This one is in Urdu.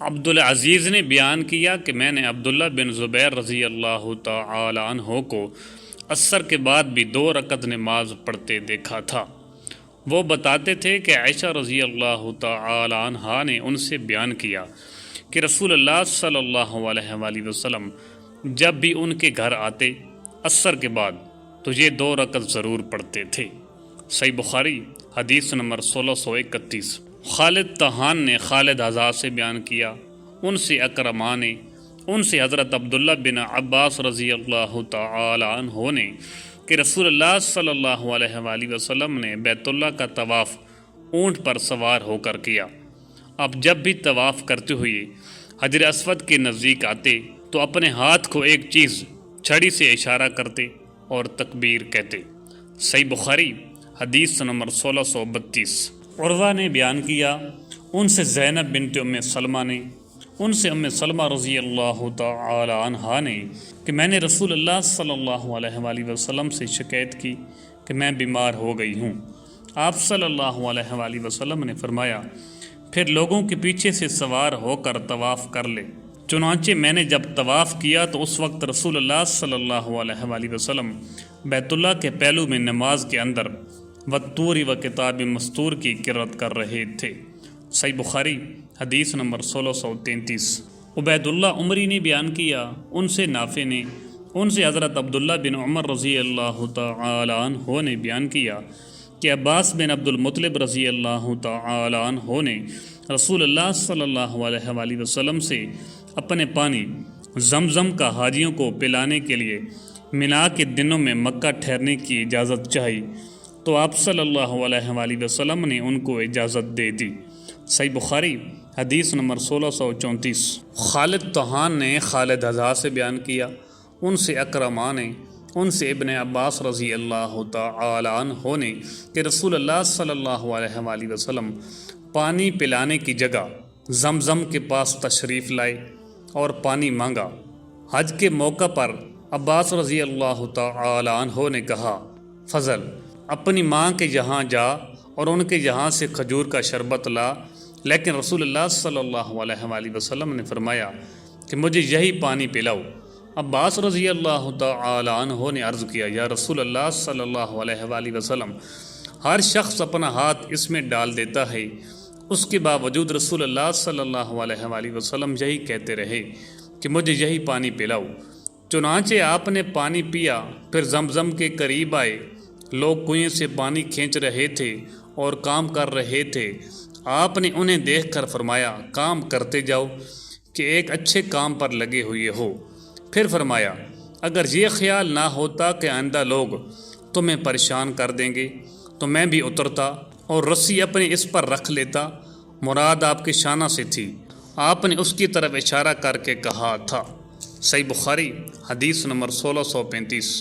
عبدالعزیز نے بیان کیا کہ میں نے عبداللہ بن زبیر رضی اللہ تعالی عنہ کو عصر کے بعد بھی 2 رکعت نماز پڑھتے دیکھا تھا۔ وہ بتاتے تھے کہ عائشہ رضی اللہ تعالی عنہا نے ان سے بیان کیا کہ رسول اللہ صلی اللہ علیہ وآلہ وسلم جب بھی ان کے گھر آتے عصر کے بعد تو یہ 2 رکعت ضرور پڑھتے تھے۔ صحیح بخاری حدیث نمبر 1631۔ خالد طحان نے خالد حذا سے بیان کیا، ان سے اکرمہ نے، ان سے حضرت عبداللہ بن عباس رضی اللہ تعالی عنہ نے کہ رسول اللہ صلی اللہ علیہ وآلہ وسلم نے بیت اللہ کا طواف اونٹ پر سوار ہو کر کیا۔ اب جب بھی طواف کرتے ہوئے حجر اسود کے نزدیک آتے تو اپنے ہاتھ کو ایک چیز چھڑی سے اشارہ کرتے اور تکبیر کہتے۔ صحیح بخاری حدیث نمبر 1632۔ عروہ نے بیان کیا، ان سے زینب بنت ام سلمہ نے، ان سے ام سلمہ رضی اللہ تعالی عنہا نے کہ میں نے رسول اللہ صلی اللہ علیہ وآلہ وسلم سے شکایت کی کہ میں بیمار ہو گئی ہوں۔ آپ صلی اللہ علیہ وآلہ وسلم نے فرمایا، پھر لوگوں کے پیچھے سے سوار ہو کر طواف کر لے۔ چنانچہ میں نے جب طواف کیا تو اس وقت رسول اللہ صلی اللہ علیہ وآلہ وسلم بیت اللہ کے پہلو میں نماز کے اندر والطور و کتاب مستور کی قرأت کر رہے تھے۔ صحیح بخاری حدیث نمبر 1633۔ عبید اللہ عمری نے بیان کیا، ان سے نافع نے، ان سے حضرت عبداللہ بن عمر رضی اللہ تعالی عنہ نے بیان کیا کہ عباس بن عبد المطلب رضی اللہ تعالی عنہ نے رسول اللہ صلی اللہ علیہ وآلہ وسلم سے اپنے پانی زمزم کا حاجیوں کو پلانے کے لیے منا کے دنوں میں مکہ ٹھہرنے کی اجازت چاہی تو آپ صلی اللہ علیہ وآلہ وسلم نے ان کو اجازت دے دی۔ صحیح بخاری حدیث نمبر 1634۔ خالد طحان نے خالد حذا سے بیان کیا، ان سے اکرمہ نے، ان سے ابن عباس رضی اللہ تعالی عنہ نے کہ رسول اللہ صلی اللہ علیہ وآلہ وسلم پانی پلانے کی جگہ زمزم کے پاس تشریف لائے اور پانی مانگا۔ حج کے موقع پر عباس رضی اللہ تعالی عنہ نے کہا، فضل اپنی ماں کے یہاں جا اور ان کے یہاں سے کھجور کا شربت لا، لیکن رسول اللہ صلی اللہ علیہ وآلہ وسلم نے فرمایا کہ مجھے یہی پانی پلاؤ۔ عباس رضی اللہ تعالی عنہ نے عرض کیا، یا رسول اللہ صلی اللہ علیہ وآلہ وسلم، ہر شخص اپنا ہاتھ اس میں ڈال دیتا ہے، اس کے باوجود رسول اللہ صلی اللہ علیہ وآلہ وسلم یہی کہتے رہے کہ مجھے یہی پانی پلاؤ۔ چنانچہ آپ نے پانی پیا، پھر زمزم کے قریب آئے، لوگ کنویں سے پانی کھینچ رہے تھے اور کام کر رہے تھے۔ آپ نے انہیں دیکھ کر فرمایا، کام کرتے جاؤ کہ ایک اچھے کام پر لگے ہوئے ہو۔ پھر فرمایا، اگر یہ خیال نہ ہوتا کہ آئندہ لوگ تمہیں پریشان کر دیں گے تو میں بھی اترتا اور رسی اپنی اس پر رکھ لیتا۔ مراد آپ کے شانہ سے تھی، آپ نے اس کی طرف اشارہ کر کے کہا تھا۔ صحیح بخاری حدیث نمبر 1635۔